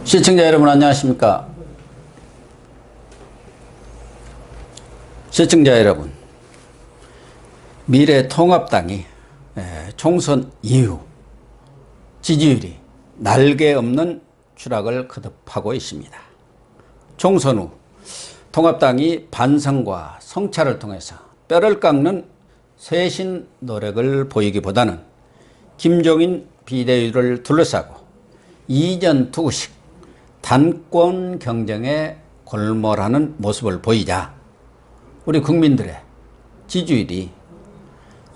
시청자 여러분 안녕하십니까? 시청자 여러분, 미래통합당이 총선 이후 지지율이 날개 없는 추락을 거듭하고 있습니다. 총선 후 통합당이 반성과 성찰을 통해서 뼈를 깎는 쇄신 노력을 보이기보다는 김종인 비대위를 둘러싸고 이전투구식 단권 경쟁에 골몰하는 모습을 보이자 우리 국민들의 지지율이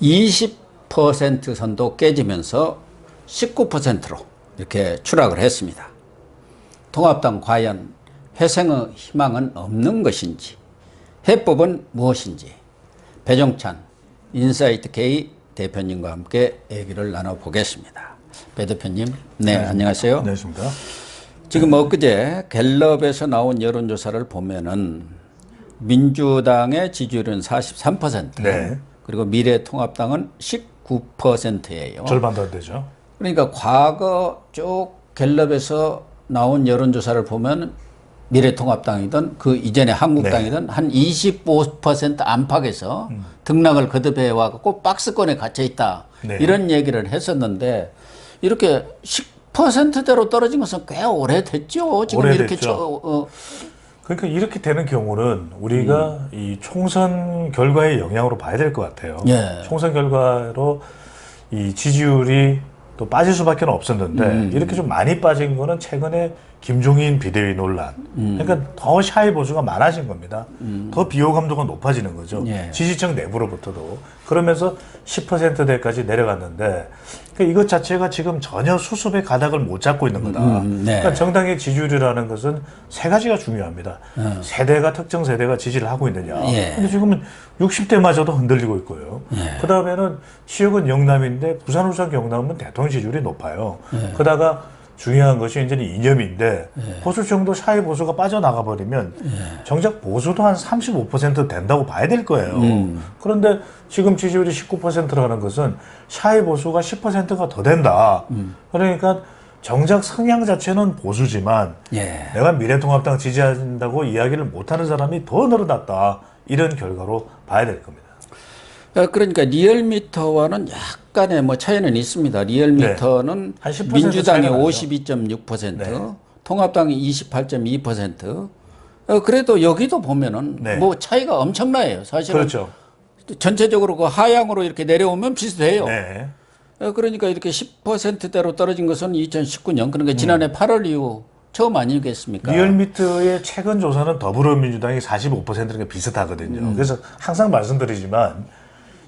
20% 선도 깨지면서 19%로 이렇게 추락을 했습니다. 통합당 과연 회생의 희망은 없는 것인지, 해법은 무엇인지 배종찬 인사이트 K 대표님과 함께 얘기를 나눠보겠습니다. 배 대표님, 네, 안녕하세요. 안녕하십니까. 지금 엊그제 갤럽에서 나온 여론조사를 보면은 민주당의 지지율은 43%, 네. 그리고 미래통합당은 19%예요. 절반 더 되죠. 그러니까 과거 쭉 갤럽에서 나온 여론조사를 보면 미래통합당이든 그 이전에 한국당이든 한 25% 안팎에서 등락을 거듭해 와갖고 박스권에 갇혀 있다. 네. 이런 얘기를 했었는데 이렇게 10%대로 떨어진 것은 꽤 오래됐죠. 지금 오래됐죠. 이렇게 그러니까 이렇게 되는 경우는 우리가 이 총선 결과의 영향으로 봐야 될 것 같아요. 예. 총선 결과로 이 지지율이 또 빠질 수밖에 없었는데 이렇게 좀 많이 빠진 거는 최근에 김종인 비대위 논란. 그러니까 더 샤이 보수가 많아진 겁니다. 더 비호감도가 높아지는 거죠. 예. 지지층 내부로부터도. 그러면서 10%대까지 내려갔는데 그러니까 이것 자체가 지금 전혀 수습의 가닥을 못 잡고 있는 거다. 네. 그러니까 정당의 지지율이라는 것은 세 가지가 중요합니다. 세대가 특정 세대가 지지를 하고 있느냐. 예. 근데 지금은 60대마저도 흔들리고 있고요. 예. 그 다음에는 지역은 영남인데 부산, 울산, 경남은 대통령 지지율이 높아요. 그러다가 중요한 것이 이제는 이념인데 보수층도 샤이 보수가 빠져나가 버리면 정작 보수도 한 35% 된다고 봐야 될 거예요. 그런데 지금 지지율이 19%라는 것은 샤이 보수가 10%가 더 된다. 그러니까 정작 성향 자체는 보수지만 예. 내가 미래통합당 지지한다고 이야기를 못하는 사람이 더 늘어났다. 이런 결과로 봐야 될 겁니다. 그러니까 리얼미터와는 약간의 뭐 차이는 있습니다. 리얼미터는 한 10% 민주당이 차이가 나죠. 52.6%, 네. 통합당이 28.2%. 그래도 여기도 보면은 네. 뭐 차이가 엄청나요. 사실은 그렇죠. 전체적으로 그 하향으로 이렇게 내려오면 비슷해요. 네. 그러니까 이렇게 10%대로 떨어진 것은 2019년, 그러니까 지난해 8월 이후 처음 아니겠습니까? 리얼미터의 최근 조사는 더불어민주당이 45%가 비슷하거든요. 그래서 항상 말씀드리지만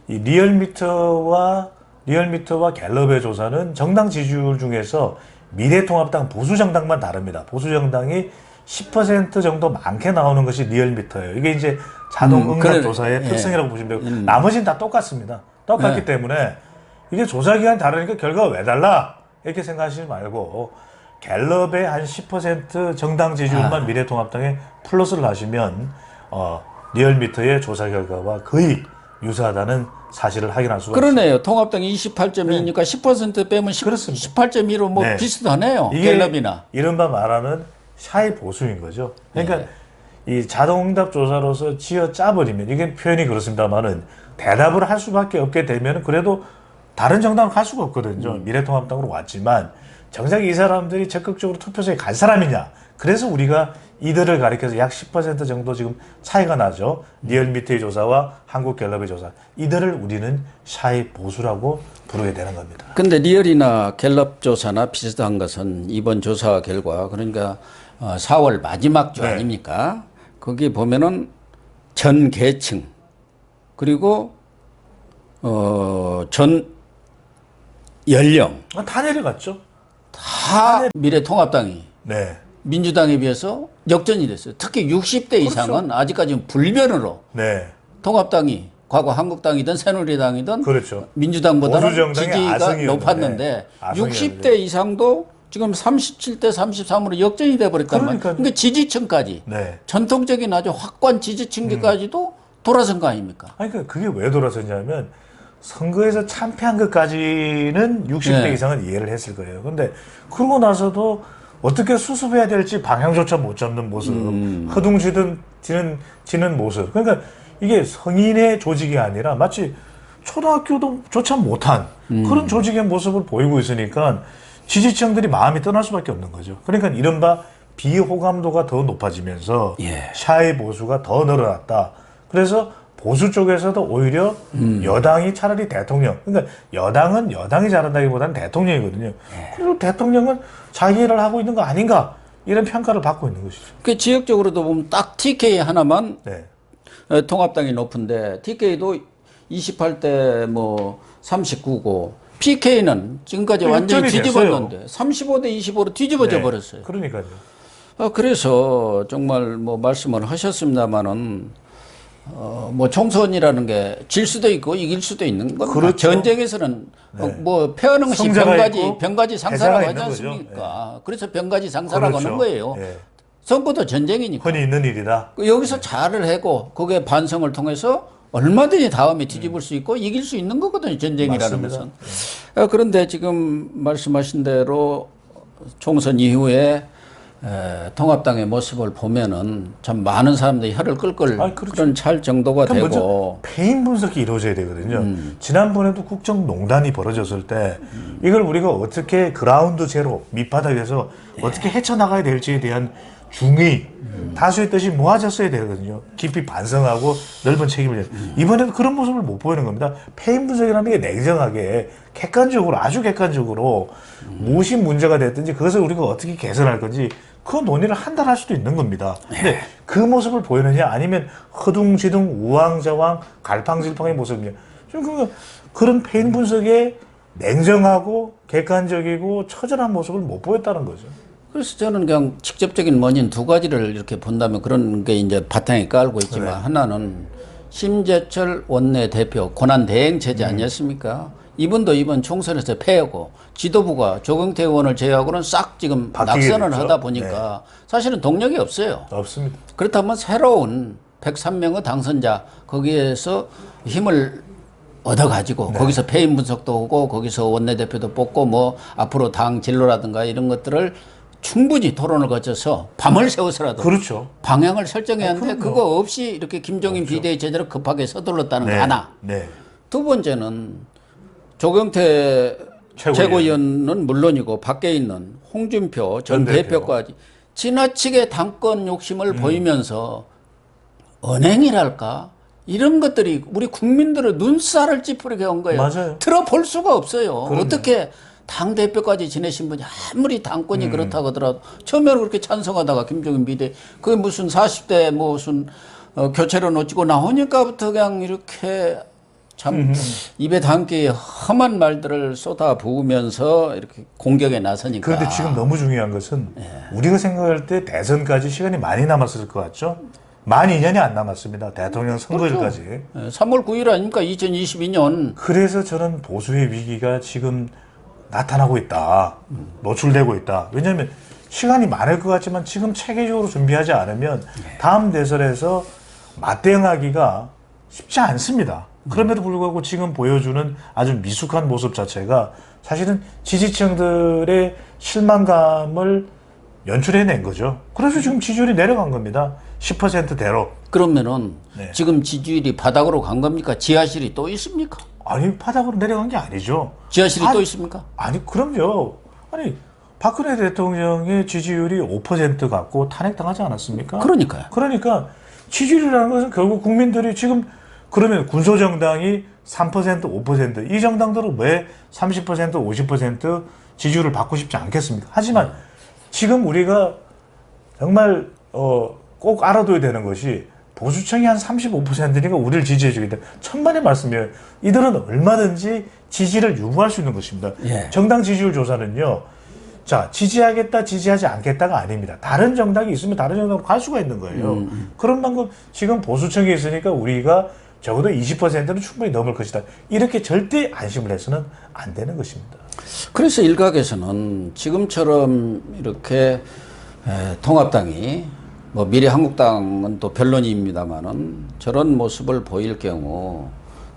이 리얼미터와 갤럽의 조사는 정당 지지율 중에서 미래통합당 보수정당만 다릅니다. 보수정당이 10% 정도 많게 나오는 것이 리얼미터예요. 이게 이제 자동 응답 조사의 특성이라고 보시면 되고 나머지는 다 똑같습니다. 똑같기 때문에 이게 조사 기간이 다르니까 결과가 왜 달라? 이렇게 생각하시지 말고 갤럽의 한 10% 정당 지지율만 미래통합당에 플러스를 하시면 리얼미터의 조사 결과와 거의 유사하다는 사실을 확인할 수가 있습니다. 그러네요. 통합당이 28.2니까 10% 빼면 그렇습니다. 18.2로 뭐 네. 비슷하네요. 이게 갤럽이나. 이른바 말하는 샤이 보수인 거죠. 그러니까 이 자동응답 조사로서 지어 짜버리면 이게 표현이 그렇습니다만은 대답을 할 수밖에 없게 되면 그래도 다른 정당을 갈 수가 없거든요. 미래통합당으로 왔지만 정작 이 사람들이 적극적으로 투표소에 갈 사람이냐. 그래서 우리가 이들을 가리켜서 약 10% 정도 지금 차이가 나죠. 리얼미터의 조사와 한국갤럽의 조사. 이들을 우리는 샤이 보수라고 부르게 되는 겁니다. 근데 리얼이나 갤럽 조사나 비슷한 것은 이번 조사 결과, 그러니까 4월 마지막 주 아닙니까? 거기 보면은 전 계층, 그리고 전 연령 다 내려갔죠. 다 미래통합당이 네. 민주당에 비해서 역전이 됐어요. 특히 60대 이상은 아직까지는 불변으로 네. 통합당이 과거 한국당이든 새누리당이든 그렇죠. 민주당보다는 보수정당의 지지가 아성이었는데. 높았는데 아성이었는데. 60대 이상도 지금 37대 33으로 역전이 돼버렸단 말이에요. 그러니까요. 그러니까 지지층까지 네. 전통적인 아주 확고한 지지층까지도 돌아선 거 아닙니까? 아니, 그러니까 그게 왜 돌아섰냐면 선거에서 참패한 것까지는 60대 네. 이상은 이해를 했을 거예요. 근데 그러고 나서도 어떻게 수습해야 될지 방향조차 못 잡는 모습, 허둥지는 모습. 그러니까 이게 성인의 조직이 아니라 마치 초등학교도조차 못한 그런 조직의 모습을 보이고 있으니까 지지층들이 마음이 떠날 수밖에 없는 거죠. 그러니까 이른바 비호감도가 더 높아지면서 예. 샤이 보수가 더 늘어났다. 그래서 보수 쪽에서도 오히려 여당이 차라리 대통령, 그러니까 여당은 여당이 잘한다기보다는 대통령이거든요. 그리고 대통령은 자기 일을 하고 있는 거 아닌가 이런 평가를 받고 있는 것이죠. 그 지역적으로도 보면 딱 TK 하나만 네. 통합당이 높은데 TK도 28대 뭐 39고 PK는 지금까지 완전히 역전이 뒤집었는데 35대 25로 뒤집어져 네. 버렸어요. 그러니까요. 그래서 정말 뭐 말씀을 하셨습니다마는 뭐 총선이라는 게 질 수도 있고 이길 수도 있는 겁니다. 그렇죠. 전쟁에서는 뭐 패하는 것이 승자가 있고 병가지 상사라고 패자가 하지 있는 거죠. 않습니까? 그래서 병가지 상사라고 그렇죠. 하는 거예요. 예. 선거도 전쟁이니까. 흔히 있는 일이다. 여기서 잘을 하고 거기에 반성을 통해서 얼마든지 다음에 뒤집을 수 있고 이길 수 있는 거거든요. 전쟁이라는 맞습니다. 것은. 그런데 지금 말씀하신 대로 총선 이후에 통합당의 모습을 보면은 참 많은 사람들이 혀를 끌끌 그렇죠. 그런 찰 정도가 그럼 되고 먼저 패인 분석이 이루어져야 되거든요. 지난번에도 국정농단이 벌어졌을 때 이걸 우리가 어떻게 그라운드 제로 밑바닥에서 어떻게 헤쳐나가야 될지에 대한 중의 다수의 뜻이 모아졌어야 되거든요. 깊이 반성하고 넓은 책임을 이번에도 그런 모습을 못 보이는 겁니다. 패인 분석이라는 게 냉정하게 객관적으로 아주 객관적으로 무엇이 문제가 됐든지 그것을 우리가 어떻게 개선할 건지 그 논의를 한 달 할 수도 있는 겁니다. 근데 그 모습을 보이느냐 아니면 허둥지둥 우왕좌왕 갈팡질팡의 모습이냐 좀 그런 패인 분석에 냉정하고 객관적이고 처절한 모습을 못 보였다는 거죠. 그래서 저는 그냥 직접적인 원인 두 가지를 이렇게 본다면 그런 게 이제 바탕에 깔고 있지만 네. 하나는 심재철 원내대표 권한대행 체제 아니었습니까? 이분도 이번 총선에서 패하고 지도부가 조경태 의원을 제외하고는 싹 지금 낙선을 됐죠. 하다 보니까 사실은 동력이 없어요. 없습니다. 그렇다면 새로운 103명의 당선자 거기에서 힘을 얻어가지고 거기서 패인 분석도 하고 거기서 원내대표도 뽑고 뭐 앞으로 당 진로라든가 이런 것들을 충분히 토론을 거쳐서 밤을 새워서라도 그렇죠. 방향을 설정해야 하는데 그럼요. 그거 없이 이렇게 김종인 비대위 제대로 급하게 서둘렀다는 거 네. 하나. 네. 두 번째는 조경태 최고위원은 물론이고 밖에 있는 홍준표 전 전 대표. 대표까지 지나치게 당권 욕심을 보이면서 언행이랄까 이런 것들이 우리 국민들의 눈살을 찌푸리게 한 거예요. 맞아요. 들어볼 수가 없어요. 그럼요. 어떻게 당 대표까지 지내신 분이 아무리 당권이 그렇다고 하더라도 처음에는 그렇게 찬성하다가 김종인 비대 그게 무슨 40대 무슨 교체로 놓치고 나오니까부터 그냥 이렇게 참 입에 담기 험한 말들을 쏟아 부으면서 이렇게 공격에 나서니까. 그런데 지금 너무 중요한 것은 우리가 생각할 때 대선까지 시간이 많이 남았을 것 같죠? 만 2년이 안 남았습니다. 대통령 선거일까지. 3월 9일 아닙니까? 2022년. 그래서 저는 보수의 위기가 지금 나타나고 있다. 노출되고 있다. 왜냐하면 시간이 많을 것 같지만 지금 체계적으로 준비하지 않으면 다음 대선에서 맞대응하기가 쉽지 않습니다. 그럼에도 불구하고 지금 보여주는 아주 미숙한 모습 자체가 사실은 지지층들의 실망감을 연출해낸 거죠. 그래서 지금 지지율이 내려간 겁니다. 10%대로. 그러면은 네. 지금 지지율이 바닥으로 간 겁니까? 지하실이 또 있습니까? 아니 바닥으로 내려간 게 아니죠. 지하실이 또 있습니까? 아니 그럼요. 아니 박근혜 대통령의 지지율이 5% 갖고 탄핵당하지 않았습니까? 그러니까요. 그러니까 지지율이라는 것은 결국 국민들이 지금 그러면 군소정당이 3%, 5%, 이 정당들은 왜 30%, 50% 지지율을 받고 싶지 않겠습니까? 하지만 지금 우리가 정말 꼭 알아둬야 되는 것이 보수층이 한 35%니까 우리를 지지해주기 때문에 천만의 말씀이에요. 이들은 얼마든지 지지를 유무할 수 있는 것입니다. 예. 정당 지지율 조사는요. 자, 지지하겠다, 지지하지 않겠다가 아닙니다. 다른 정당이 있으면 다른 정당으로 갈 수가 있는 거예요. 그런 방법 지금 보수층이 있으니까 우리가 적어도 20%는 충분히 넘을 것이다. 이렇게 절대 안심을 해서는 안 되는 것입니다. 그래서 일각에서는 지금처럼 이렇게 통합당이 뭐 미래한국당은 또 변론입니다만은 저런 모습을 보일 경우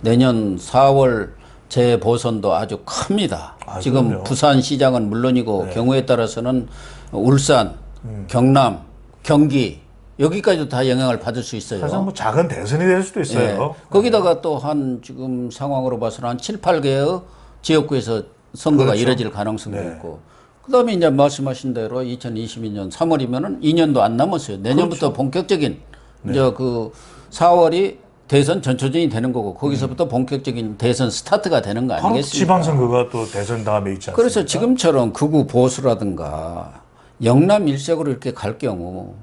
내년 4월 재보선도 아주 큽니다. 아, 지금 그럼요. 부산시장은 물론이고 네. 경우에 따라서는 울산, 경남, 경기 여기까지도 다 영향을 받을 수 있어요. 사실 뭐 작은 대선이 될 수도 있어요. 예. 거기다가 또 한 지금 상황으로 봐서는 한 7, 8개의 지역구에서 선거가 그렇죠. 이뤄질 가능성도 네. 있고. 그다음에 이제 말씀하신 대로 2022년 3월이면은 2년도 안 남았어요. 내년부터 그렇죠. 본격적인 이제 그 4월이 대선 전초전이 되는 거고 거기서부터 본격적인 대선 스타트가 되는 거 바로 아니겠습니까? 지방선거가 또 대선 다음에 있지 않습니까? 그래서 지금처럼 극우 보수라든가 영남 일색으로 이렇게 갈 경우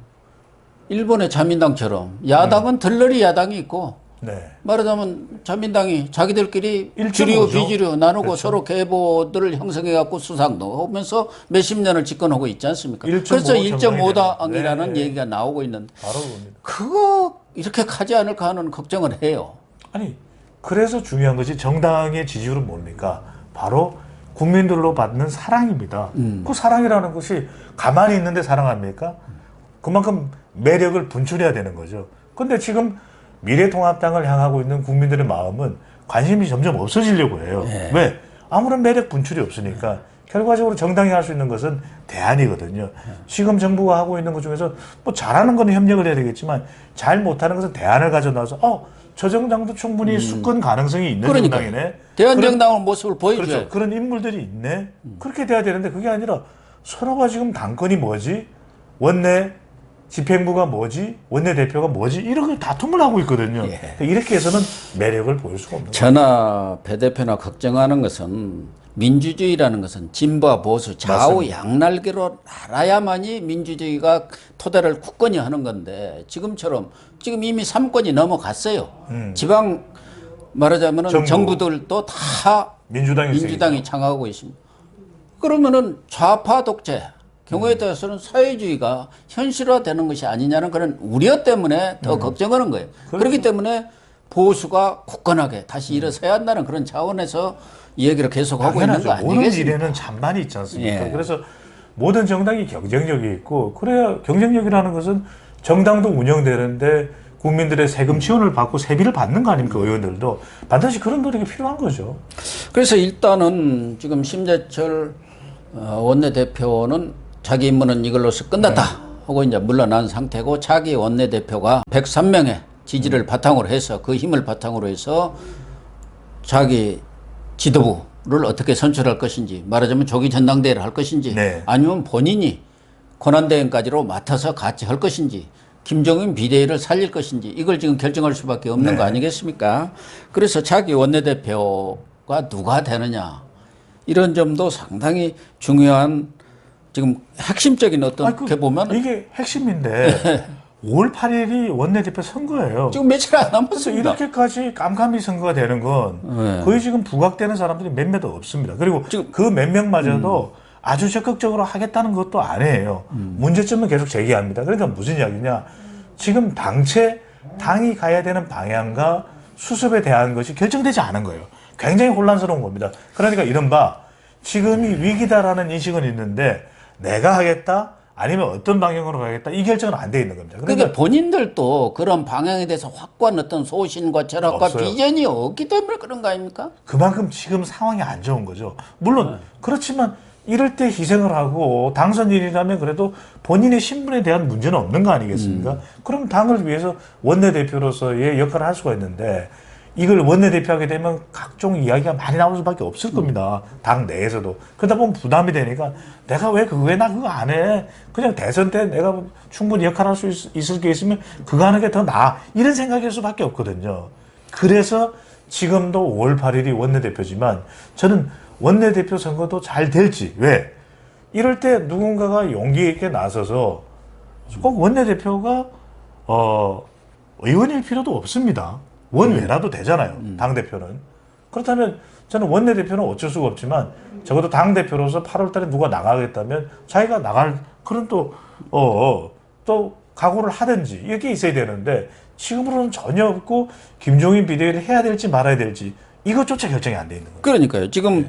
일본의 자민당처럼 야당은 들러리 야당이 있고 네. 말하자면 자민당이 자기들끼리 1.5 주류 죠. 비주류 나누고 그렇죠. 서로 계보들을 형성해 갖고 수상도 하면서 몇십 년을 집권하고 있지 않습니까? 1.5 그래서 정당이 1.5당이라는 네. 얘기가 나오고 있는데 바로 그겁니다. 그거 이렇게 가지 않을까 하는 걱정을 해요. 아니 그래서 중요한 것이 정당의 지지율은 뭡니까? 바로 국민들로 받는 사랑입니다. 그 사랑이라는 것이 가만히 있는데 사랑합니까? 그만큼 매력을 분출해야 되는 거죠. 근데 지금 미래통합당을 향하고 있는 국민들의 마음은 관심이 점점 없어지려고 해요. 네. 왜? 아무런 매력 분출이 없으니까 결과적으로 정당이 할 수 있는 것은 대안이거든요. 지금 정부가 하고 있는 것 중에서 뭐 잘하는 건 협력을 해야 되겠지만 잘 못하는 것은 대안을 가져 나와서 저 정당도 충분히 수권 가능성이 있는 그러니까요. 정당이네. 대한정당의 모습을 보여줘요. 그렇죠. 그런 인물들이 있네. 그렇게 돼야 되는데 그게 아니라 서로가 지금 당권이 뭐지? 원내 집행부가 뭐지? 원내 대표가 뭐지? 이렇게 다툼을 하고 있거든요. 예. 이렇게 해서는 매력을 보일 수가 없는 거예요. 저나 배 대표나 걱정하는 것은 민주주의라는 것은 진보와 보수 좌우 맞습니다. 양날개로 날아야만이 민주주의가 토대를 굳건히 하는 건데 지금처럼 지금 이미 3권이 넘어갔어요. 지방 말하자면 정부. 정부들도 다 민주당이 장악하고 있습니다. 그러면은 좌파 독재 경우에 따라서는 사회주의가 현실화되는 것이 아니냐는 그런 우려 때문에 더 걱정하는 거예요. 그렇기 때문에 보수가 굳건하게 다시 일어서야 한다는 그런 차원에서 이 얘기를 계속하고 있는 거 모든 아니겠습니까? 일에는 찬반이 있지 않습니까? 예. 그래서 모든 정당이 경쟁력이 있고 그래야 경쟁력이라는 것은 정당도 운영되는데 국민들의 세금 지원을 받고 세비를 받는 거 아닙니까? 의원들도 반드시 그런 노력이 필요한 거죠. 그래서 일단은 지금 심재철 원내대표는 자기 임무는 이걸로서 끝났다 하고 이제 물러난 상태고 차기 원내대표가 103명의 지지를 바탕으로 해서 그 힘을 바탕으로 해서 자기 지도부를 어떻게 선출할 것인지 말하자면 조기 전당대회를 할 것인지 네. 아니면 본인이 권한대행까지로 맡아서 같이 할 것인지 김종인 비대위를 살릴 것인지 이걸 지금 결정할 수밖에 없는 네. 거 아니겠습니까? 그래서 자기 원내대표가 누가 되느냐 이런 점도 상당히 중요한 지금 핵심적인 어떻게 보면 이게 핵심인데 5월 8일이 원내대표 선거예요. 지금 며칠 안 그래서 남았습니다. 이렇게까지 깜깜이 선거가 되는 건 네. 거의 지금 부각되는 사람들이 몇몇 없습니다. 그리고 지금- 그 몇 명마저도 아주 적극적으로 하겠다는 것도 아니에요. 문제점은 계속 제기합니다. 그러니까 무슨 이야기냐. 지금 당이 가야 되는 방향과 수습에 대한 것이 결정되지 않은 거예요. 굉장히 혼란스러운 겁니다. 그러니까 이른바 지금이 위기다라는 인식은 있는데 내가 하겠다? 아니면 어떤 방향으로 가겠다? 이 결정은 안 돼 있는 겁니다. 그러니까 본인들도 그런 방향에 대해서 확고한 어떤 소신과 철학과 없어요. 비전이 없기 때문에 그런 거 아닙니까? 그만큼 지금 상황이 안 좋은 거죠. 물론 그렇지만 이럴 때 희생을 하고 당선인이라면 그래도 본인의 신분에 대한 문제는 없는 거 아니겠습니까? 그럼 당을 위해서 원내대표로서의 역할을 할 수가 있는데 이걸 원내대표하게 되면 각종 이야기가 많이 나올 수밖에 없을 겁니다. 당 내에서도. 그러다 보면 부담이 되니까 내가 왜 나 그거 안 해. 그냥 대선 때 내가 충분히 역할할 수 있을 게 있으면 그거 하는 게 더 나아. 이런 생각일 수밖에 없거든요. 그래서 지금도 5월 8일이 원내대표지만 저는 원내대표 선거도 잘 될지. 왜? 이럴 때 누군가가 용기 있게 나서서 꼭 원내대표가 의원일 필요도 없습니다. 원외라도 되잖아요. 당대표는. 그렇다면 저는 원내대표는 어쩔 수가 없지만 적어도 당대표로서 8월 달에 누가 나가겠다면 자기가 나갈 그런 또 각오를 하든지 이렇게 있어야 되는데 지금으로는 전혀 없고 김종인 비대위를 해야 될지 말아야 될지 이것조차 결정이 안 돼 있는 거예요. 그러니까요. 지금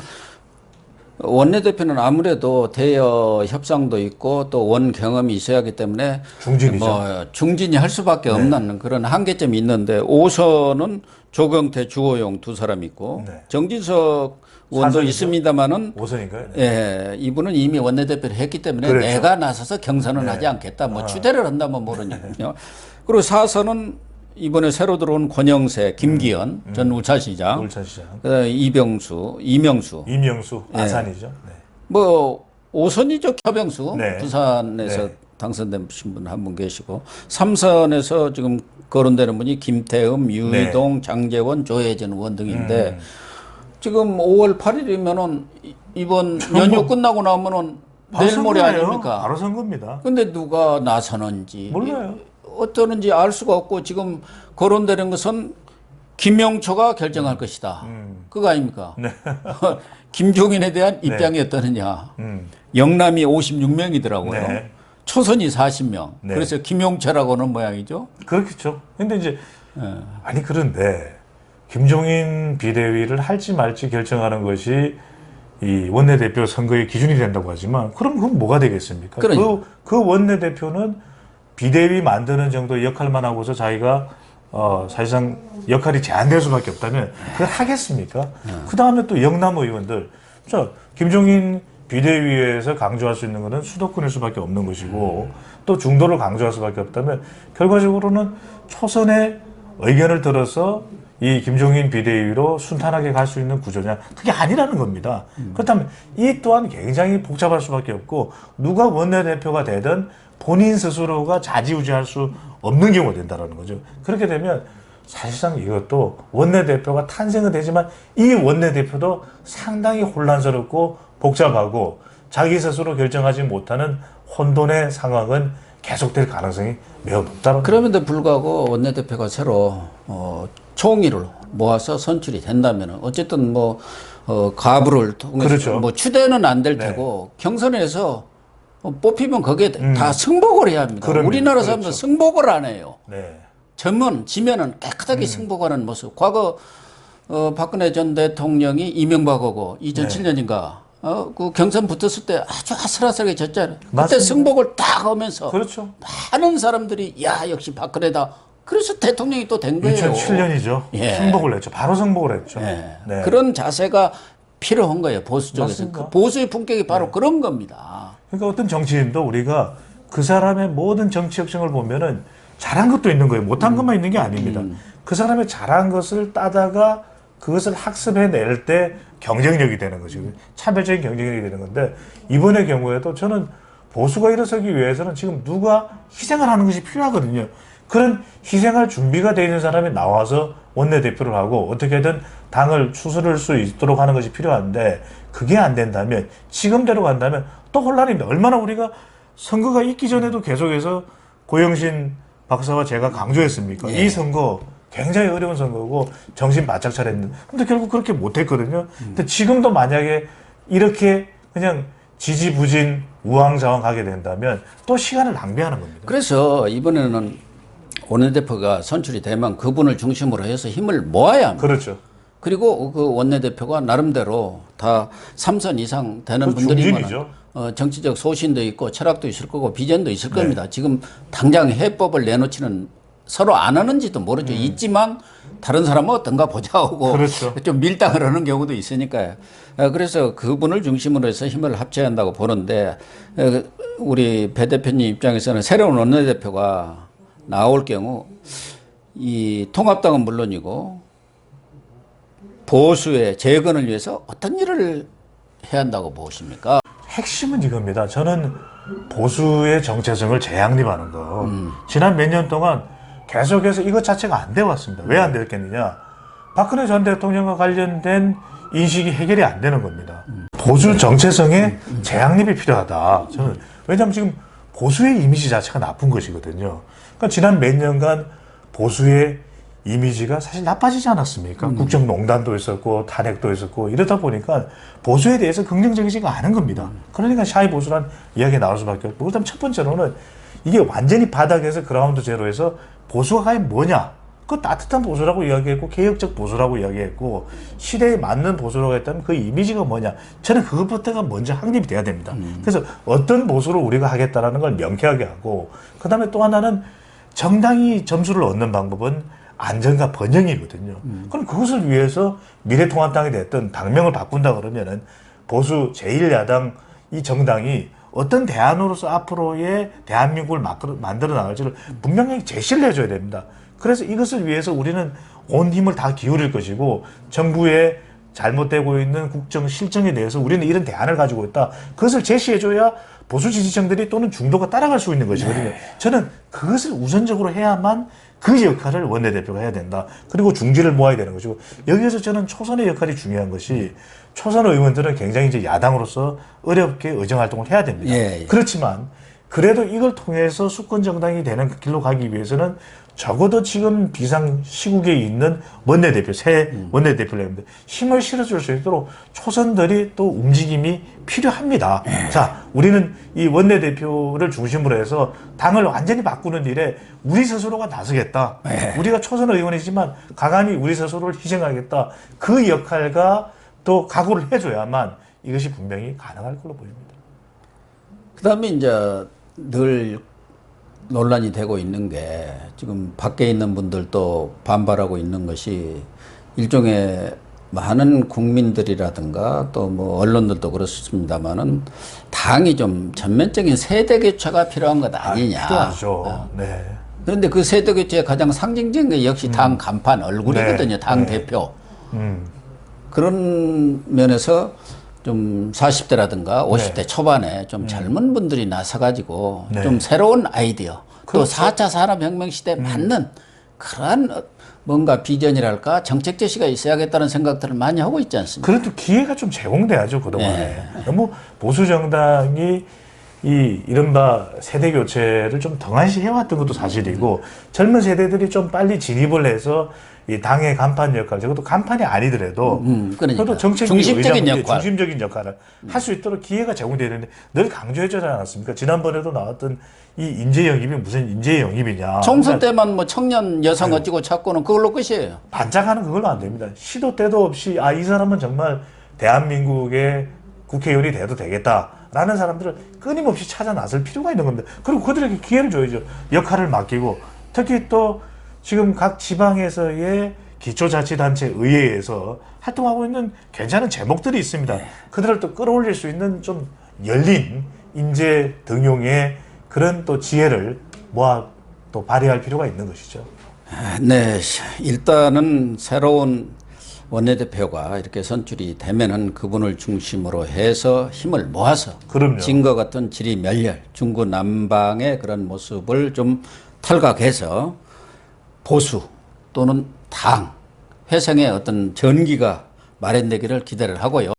원내대표는 아무래도 대여 협상도 있고 또 원 경험이 있어야 하기 때문에 중진이죠. 뭐 중진이 할 수밖에 없는 그런 한계점이 있는데 5선은 조경태, 주호영 두 사람 있고 네. 정진석 의원도 4선이죠? 있습니다만은 5선인가요? 네. 예, 이분은 이미 원내대표를 했기 때문에 그렇죠. 내가 나서서 경선은 네. 하지 않겠다. 뭐 추대를 한다면 모르니까요. 그리고 4선은 이번에 새로 들어온 권영세, 김기현 전 울산시장, 울산시장. 그다음에 이명수, 이명수 아산이죠. 네. 뭐 5선이죠. 켜병수 네. 부산에서 네. 당선되신 분 한 분 계시고 3선에서 지금 거론되는 분이 김태흠, 유희동, 장재원, 조혜진 의원 등인데 지금 5월 8일이면은 이번 연휴 끝나고 나면은 내일 모레 아닙니까? 바로 선거입니다. 근데 누가 나서는지 몰라요. 어떠는지 알 수가 없고 지금 거론되는 것은 김영초가 결정할 것이다. 그거 아닙니까? 네. 김종인에 대한 입장이 어떠느냐. 영남이 56명이더라고요. 네. 초선이 40명. 네. 그래서 김용철하고 하는 모양이죠. 그렇겠죠. 근데 이제 아니 그런데 김종인 비대위를 할지 말지 결정하는 것이 이 원내대표 선거의 기준이 된다고 하지만 그럼 그건 뭐가 되겠습니까? 그 원내대표는 비대위 만드는 정도의 역할만 하고서 자기가 사실상 역할이 제한될 수밖에 없다면 그걸 하겠습니까? 그 다음에 또 영남 의원들, 김종인 비대위에서 강조할 수 있는 것은 수도권일 수밖에 없는 것이고 또 중도를 강조할 수밖에 없다면 결과적으로는 초선의 의견을 들어서 이 김종인 비대위로 순탄하게 갈 수 있는 구조냐? 그게 아니라는 겁니다. 그렇다면 이 또한 굉장히 복잡할 수밖에 없고 누가 원내대표가 되든 본인 스스로가 좌지우지할 수 없는 경우가 된다는 거죠. 그렇게 되면 사실상 이것도 원내대표가 탄생은 되지만 이 원내대표도 상당히 혼란스럽고 복잡하고 자기 스스로 결정하지 못하는 혼돈의 상황은 계속될 가능성이 매우 높다는 그럼에도 불구하고 원내대표가 새로 총의를 모아서 선출이 된다면 어쨌든 뭐 가부를 통해서 그렇죠. 뭐 추대는 안 될 테고 경선에서 뽑히면 거기에 다 승복을 해야 합니다. 그럼요. 우리나라 사람들 그렇죠. 승복을 안 해요. 네. 지면은 깨끗하게 승복하는 모습. 과거 박근혜 전 대통령이 이명박하고 2007년인가 그 경선 붙었을 때 아주 아슬아슬하게 졌잖아요. 그때 맞습니다. 승복을 딱 하면서 그렇죠. 많은 사람들이 야 역시 박근혜다. 그래서 대통령이 또 된 거예요. 2007년이죠. 예. 승복을 했죠. 바로 승복을 했죠. 예. 네. 그런 자세가 필요한 거예요. 보수 쪽에서. 맞습니다. 그 보수의 품격이 바로 그런 겁니다. 그러니까 어떤 정치인도 우리가 그 사람의 모든 정치 역정을 보면은 잘한 것도 있는 거예요. 못한 것만 있는 게 아닙니다. 그 사람의 잘한 것을 따다가 그것을 학습해낼 때 경쟁력이 되는 것이고 차별적인 경쟁력이 되는 건데 이번의 경우에도 저는 보수가 일어서기 위해서는 지금 누가 희생을 하는 것이 필요하거든요. 그런 희생할 준비가 되어 있는 사람이 나와서 원내대표를 하고 어떻게든 당을 추스를 수 있도록 하는 것이 필요한데 그게 안 된다면 지금대로 간다면 또 혼란입니다. 얼마나 우리가 선거가 있기 전에도 계속해서 고영신 박사와 제가 강조했습니까? 예. 이 선거 굉장히 어려운 선거고 정신 바짝 차렸는데 근데 결국 그렇게 못했거든요. 근데 지금도 만약에 이렇게 그냥 지지부진 우왕좌왕하게 된다면 또 시간을 낭비하는 겁니다. 그래서 이번에는 원내대표가 선출이 되면 그분을 중심으로 해서 힘을 모아야 합니다. 그렇죠. 그리고 그 원내대표가 나름대로 다 3선 이상 되는 그 분들이면 중진이죠. 정치적 소신도 있고 철학도 있을 거고 비전도 있을 겁니다. 지금 당장 해법을 내놓지는 서로 안 하는지도 모르죠. 있지만 다른 사람은 어떤가 보자 하고 그렇죠. 좀 밀당을 하는 경우도 있으니까요. 그래서 그분을 중심으로 해서 힘을 합쳐야 한다고 보는데 우리 배 대표님 입장에서는 새로운 원내대표가 나올 경우 이 통합당은 물론이고 보수의 재건을 위해서 어떤 일을 해야 한다고 보십니까? 핵심은 이겁니다. 저는 보수의 정체성을 재양립하는 거. 지난 몇 년 동안 계속해서 이것 자체가 안 돼 왔습니다. 왜 안 됐겠느냐? 박근혜 전 대통령과 관련된 인식이 해결이 안 되는 겁니다. 보수 정체성의 재양립이 필요하다. 저는 왜냐하면 지금 보수의 이미지 자체가 나쁜 것이거든요. 그러니까 지난 몇 년간 보수의 이미지가 사실 나빠지지 않았습니까? 국정농단도 있었고 탄핵도 있었고 이러다 보니까 보수에 대해서 긍정적이지가 않은 겁니다. 그러니까 샤이 보수란 이야기가 나올 수밖에 없고 그다음 첫 번째로는 이게 완전히 바닥에서 그라운드 제로에서 보수가 과연 뭐냐? 그 따뜻한 보수라고 이야기했고 개혁적 보수라고 이야기했고 시대에 맞는 보수라고 했다면 그 이미지가 뭐냐? 저는 그것부터가 먼저 확립이 돼야 됩니다. 그래서 어떤 보수를 우리가 하겠다라는 걸 명쾌하게 하고 그다음에 또 하나는 정당이 점수를 얻는 방법은 안전과 번영이거든요. 그럼 그것을 위해서 미래통합당이 됐든 당명을 바꾼다 그러면은 보수 제1야당 이 정당이 어떤 대안으로서 앞으로의 대한민국을 만들어 나갈지를 분명히 제시를 해줘야 됩니다. 그래서 이것을 위해서 우리는 온 힘을 다 기울일 것이고 정부의 잘못되고 있는 국정 실정에 대해서 우리는 이런 대안을 가지고 있다. 그것을 제시해줘야 보수 지지층들이 또는 중도가 따라갈 수 있는 것이거든요. 저는 그것을 우선적으로 해야만 그 역할을 원내대표가 해야 된다. 그리고 중지를 모아야 되는 것이고 여기에서 저는 초선의 역할이 중요한 것이 초선 의원들은 굉장히 이제 야당으로서 어렵게 의정활동을 해야 됩니다. 예. 그렇지만 그래도 이걸 통해서 수권 정당이 되는 그 길로 가기 위해서는 적어도 지금 비상 시국에 있는 원내대표, 새 원내대표를 했는데 힘을 실어줄 수 있도록 초선들이 또 움직임이 필요합니다. 자, 우리는 이 원내대표를 중심으로 해서 당을 완전히 바꾸는 일에 우리 스스로가 나서겠다. 우리가 초선 의원이지만 강함이 우리 스스로를 희생하겠다. 그 역할과 또 각오를 해줘야만 이것이 분명히 가능할 걸로 보입니다. 그다음에 이제 늘 논란이 되고 있는 게 지금 밖에 있는 분들도 반발하고 있는 것이 일종의 많은 국민들이라든가 또 뭐 언론들도 그렇습니다만은 당이 좀 전면적인 세대 교체가 필요한 것 아니냐. 필요하죠. 네. 그런데 그 세대 교체의 가장 상징적인 게 역시 당 간판 얼굴이거든요. 네. 당 네. 대표. 그런 면에서 좀 40대라든가 50대 초반에 좀 젊은 분들이 나서가지고 네. 좀 새로운 아이디어 또 그렇죠. 4차 산업혁명 시대에 맞는 그러한 뭔가 비전이랄까 정책 제시가 있어야겠다는 생각들을 많이 하고 있지 않습니까? 그래도 기회가 좀 제공돼야죠, 그동안에. 너무 보수 정당이 이 이른바 세대 교체를 좀 등한시 해왔던 것도 사실이고 젊은 세대들이 좀 빨리 진입을 해서 이 당의 간판 역할, 적어도 간판이 아니더라도 그러니까. 그래도 정책의 중심적인 의장, 역할. 중심적인 역할을 할 수 있도록 기회가 제공돼야 되는데 늘 강조해주지 않았습니까? 지난번에도 나왔던 이 인재 영입이 무슨 인재 영입이냐. 총선 그러니까 때만 뭐 청년 여성 어찌고 찾고는 그걸로 끝이에요. 반짝하는 그걸로 안 됩니다. 시도 때도 없이 이 사람은 정말 대한민국의 국회의원이 돼도 되겠다라는 사람들을 끊임없이 찾아 나설 필요가 있는 겁니다. 그리고 그들에게 기회를 줘야죠. 역할을 맡기고 특히 또 지금 각 지방에서의 기초자치단체 의회에서 활동하고 있는 괜찮은 제목들이 있습니다. 그들을 또 끌어올릴 수 있는 좀 열린 인재 등용의 그런 또 지혜를 모아 또 발휘할 필요가 있는 것이죠. 네, 일단은 새로운 원내대표가 이렇게 선출이 되면은 그분을 중심으로 해서 힘을 모아서 그럼요. 진과 같은 지리멸렬, 중구난방의 그런 모습을 좀 탈각해서 보수 또는 당, 회생의 어떤 전기가 마련되기를 기대를 하고요.